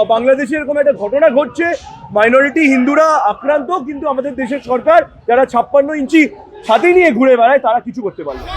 বাংলাদেশে এরকম একটা ঘটনা ঘটছে, মাইনরিটি হিন্দুরা আক্রান্ত, কিন্তু আমাদের দেশের সরকার যারা 56 ইঞ্চি হাতে নিয়ে ঘুরে বেড়ায় তারা কিছু করতে পারবে না।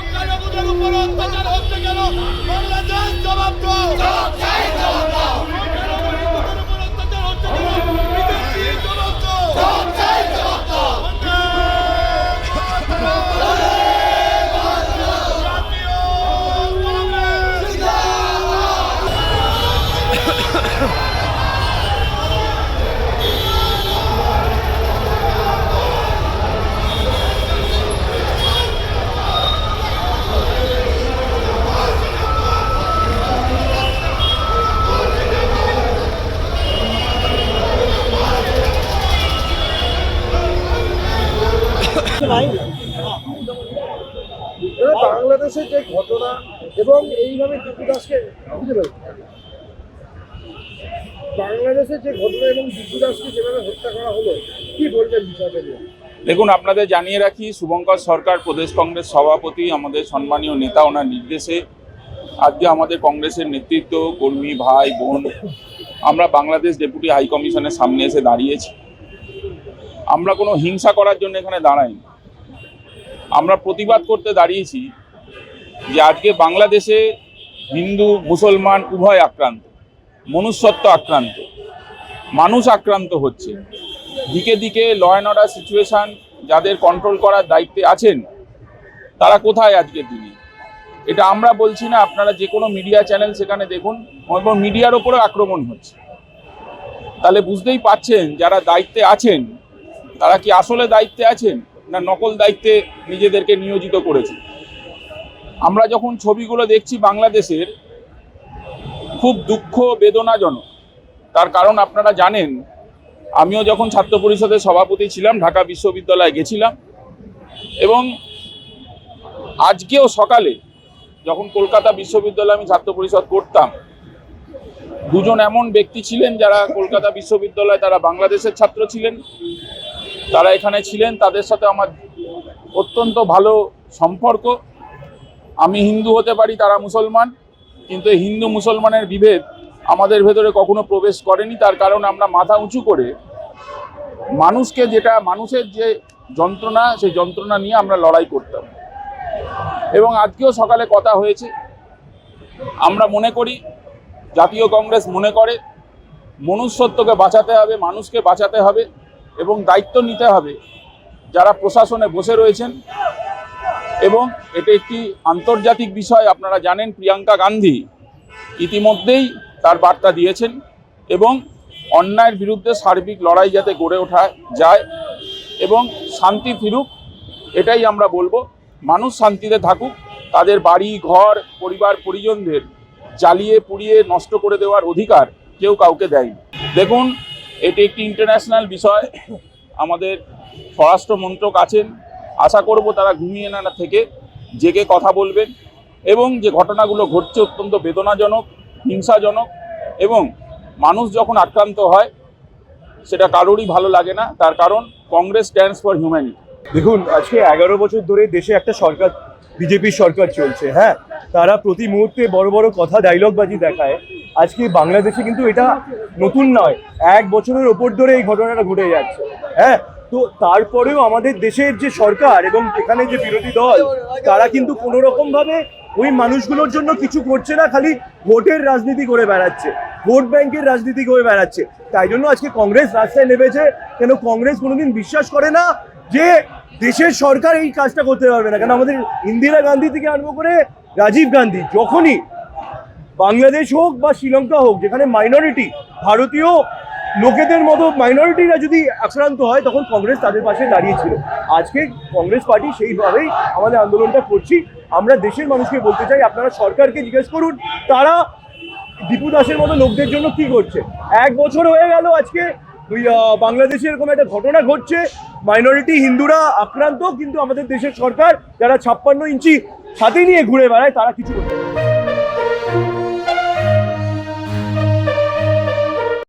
বাংলাদেশের যে ঘটনা এবং এইভাবে দীপু দাসকে যেভাবে হত্যা করা হলো, কি বলবেন বিষয়টা নিয়ে? দেখুন, আপনাদের জানিয়ে রাখি, শুভঙ্কর সরকার প্রদেশ কংগ্রেস সভাপতি, আমাদের সম্মানীয় নেতা, ওনার নির্দেশে আজকে আমাদের কংগ্রেসের নেতৃত্ব, কর্মী, ভাই বোন, আমরা বাংলাদেশ ডেপুটি হাই কমিশনের সামনে এসে দাঁড়িয়েছি। আমরা কোনো হিংসা করার জন্য এখানে দাঁড়াইনি, আমরা প্রতিবাদ করতে দাঁড়িয়েছি যে আজকে বাংলাদেশে হিন্দু মুসলমান উভয় আক্রান্ত, মনুষ্যত্ব আক্রান্ত, মানুষ আক্রান্ত হচ্ছে। দিকে দিকে ল অ্যান্ড অর্ডার সিচুয়েশান যাদের কন্ট্রোল করার দায়িত্বে আছেন তারা কোথায় আজকের দিনে? এটা আমরা বলছি না, আপনারা যে কোনো মিডিয়া চ্যানেল সেখানে দেখুন, এবং মিডিয়ার ওপরেও আক্রমণ হচ্ছে। তাহলে বুঝতেই পাচ্ছেন যারা দায়িত্বে আছেন তারা কি আসলে দায়িত্বে আছেন না নকল দায়িত্বে নিজেদেরকে নিয়োজিত করেছে। আমরা যখন ছবিগুলো দেখছি বাংলাদেশের, খুব দুঃখ বেদনাজনক। তার কারণ আপনারা জানেন, আমিও যখন ছাত্র পরিষদের সভাপতি ছিলাম ঢাকা বিশ্ববিদ্যালয়ে গেছিলাম, এবং আজকেও সকালে যখন কলকাতা বিশ্ববিদ্যালয়ে আমি ছাত্র পরিষদ করতাম, দুজন এমন ব্যক্তি ছিলেন যারা কলকাতা বিশ্ববিদ্যালয়ে, তারা বাংলাদেশের ছাত্র ছিলেন, তারা এখানে ছিলেন, তাদের সাথে আমার অত্যন্ত ভালো সম্পর্ক। আমি হিন্দু হতে পারি, তারা মুসলমান, কিন্তু হিন্দু মুসলমানের বিভেদ আমাদের ভেতরে কখনো প্রবেশ করেনি। তার কারণ আমরা মাথা উঁচু করে মানুষকে, যেটা মানুষের যে যন্ত্রণা, সেই যন্ত্রণা নিয়ে আমরা লড়াই করতাম। এবং আজকেও সকালে কথা হয়েছে, আমরা মনে করি, জাতীয় কংগ্রেস মনে করে, মনুষ্যত্বকে বাঁচাতে হবে, মানুষকে বাঁচাতে হবে, এবং দায়িত্ব নিতে হবে যারা প্রশাসনে বসে রয়েছেন। এবং এটা একটি আন্তর্জাতিক বিষয়। আপনারা জানেন প্রিয়াঙ্কা গান্ধী ইতিমধ্যেই তার বার্তা দিয়েছেন, এবং অন্যায়ের বিরুদ্ধে সার্বিক লড়াই যাতে গড়ে ওঠা যায় এবং শান্তি ফিরুক, এটাই আমরা বলবো। মানুষ শান্তিতে থাকুক, তাদের বাড়ি ঘর পরিবার পরিজনদের জ্বালিয়ে পুড়িয়ে নষ্ট করে দেওয়ার অধিকার কেউ কাউকে দেয়নি। দেখুন, এটি একটি ইন্টারন্যাশনাল বিষয়। আমাদের স্বরাষ্ট্র মন্ত্রক আছেন, আশা করব তারা ঘুমিয়ে না থেকে জেগে কথা বলবেন। এবং যে ঘটনাগুলো ঘটছে অত্যন্ত বেদনাজনক, হিংসাজনক, এবং মানুষ যখন আক্রান্ত হয় সেটা কারোরই ভালো লাগে না। তার কারণ কংগ্রেস স্ট্যান্ডস ফর হিউম্যানিটি। দেখুন, আজকে 11 বছর ধরে দেশে একটা সরকার, বিজেপির সরকার চলছে। হ্যাঁ, তারা প্রতি মুহূর্তে বড় বড় কথা, ডায়লগবাজি দেখায়। আজকে বাংলাদেশে কিন্তু এটা নতুন নয়, 1 বছরের ওপর ধরে এই ঘটনাটা ঘটে যাচ্ছে। হ্যাঁ, তো তারপরেও আমাদের দেশের যে সরকার এবং এখানে যে বিরোধী দল, তারা কিন্তু কোনো রকমভাবে ওই মানুষগুলোর জন্য কিছু করছে না, খালি ভোটের রাজনীতি করে বেড়াচ্ছে, ভোট ব্যাংকের রাজনীতি করে বেড়াচ্ছে। তাই জন্য আজকে কংগ্রেস রাস্তায় নেমেছে। কেন কংগ্রেস কোনোদিন বিশ্বাস করে না যে দেশের সরকার এই কাজটা করতে পারবে না। কেন আমাদের ইন্দিরা গান্ধী থেকে আরম্ভ করে রাজীব গান্ধী, যখনই বাংলাদেশ হোক বা শ্রীলঙ্কা হোক, যেখানে মাইনরিটি, ভারতীয় লোকেদের মতো মাইনরিটিরা যদি আক্রান্ত হয়, তখন কংগ্রেস তাদের পাশে দাঁড়িয়েছিল। আজকে কংগ্রেস পার্টি সেইভাবেই আমাদের আন্দোলনটা করছি। আমরা দেশের মানুষকে বলতে চাই, আপনারা সরকারকে জিজ্ঞেস করুন তারা দীপু দাসের মতো লোকদের জন্য কি করছে। 1 বছর হয়ে গেল আজকে বাংলাদেশে এরকম একটা ঘটনা ঘটছে, মাইনরিটি হিন্দুরা আক্রান্ত, কিন্তু আমাদের দেশের সরকার যারা 56 ইঞ্চি হাতে নিয়ে ঘুরে বেড়ায় তারা কিছু করছে না।